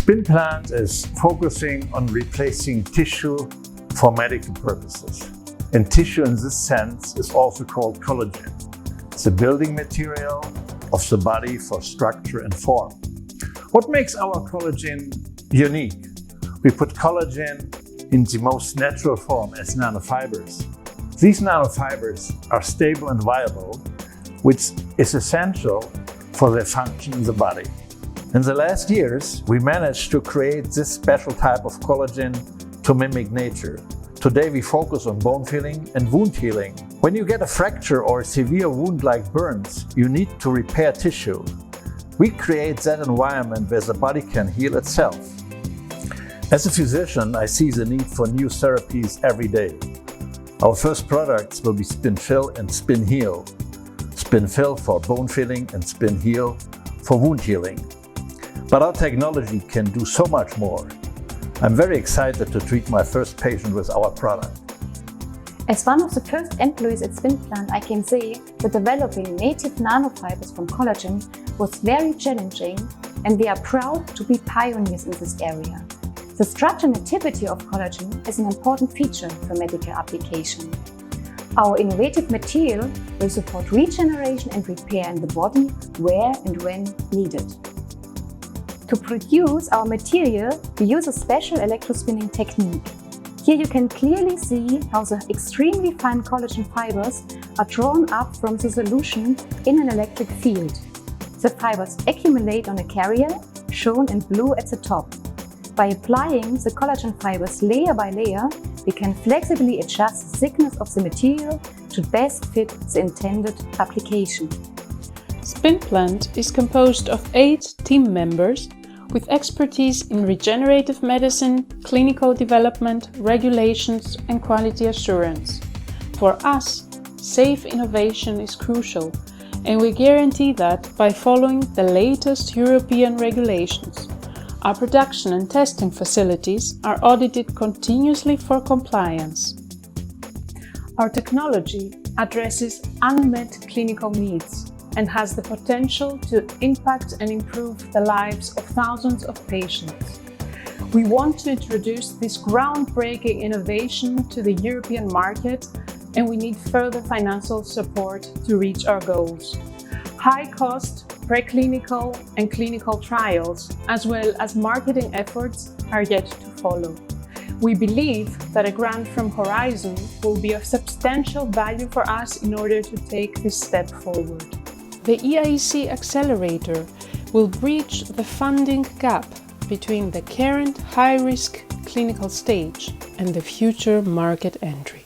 Spinplant is focusing on replacing tissue for medical purposes. And tissue in this sense is also called collagen. It's a building material of the body for structure and form. What makes our collagen unique? We put collagen in the most natural form as nanofibres. These nanofibres are stable and viable, which is essential for their function in the body. In the last years, we managed to create this special type of collagen to mimic nature. Today we focus on bone filling and wound healing. When you get a fracture or a severe wound like burns, you need to repair tissue. We create that environment where the body can heal itself. As a physician, I see the need for new therapies every day. Our first products will be Spinfill and Spinheal. Spinfill for bone filling and Spinheal for wound healing. But our technology can do so much more. I'm very excited to treat my first patient with our product. As one of the first employees at Spinplant, I can say that developing native nanofibers from collagen was very challenging, and we are proud to be pioneers in this area. The structure and activity of collagen is an important feature for medical application. Our innovative material will support regeneration and repair in the body where and when needed. To produce our material, we use a special electrospinning technique. Here you can clearly see how the extremely fine collagen fibers are drawn up from the solution in an electric field. The fibers accumulate on a carrier, shown in blue at the top. By applying the collagen fibers layer by layer, we can flexibly adjust the thickness of the material to best fit the intended application. Spinplant is composed of 8 team members with expertise in regenerative medicine, clinical development, regulations and quality assurance. For us, safe innovation is crucial, and we guarantee that by following the latest European regulations. Our production and testing facilities are audited continuously for compliance. Our technology addresses unmet clinical needs and has the potential to impact and improve the lives of thousands of patients. We want to introduce this groundbreaking innovation to the European market, and we need further financial support to reach our goals. High-cost preclinical and clinical trials, as well as marketing efforts, are yet to follow. We believe that a grant from Horizon will be of substantial value for us in order to take this step forward. The EIC Accelerator will bridge the funding gap between the current high-risk clinical stage and the future market entry.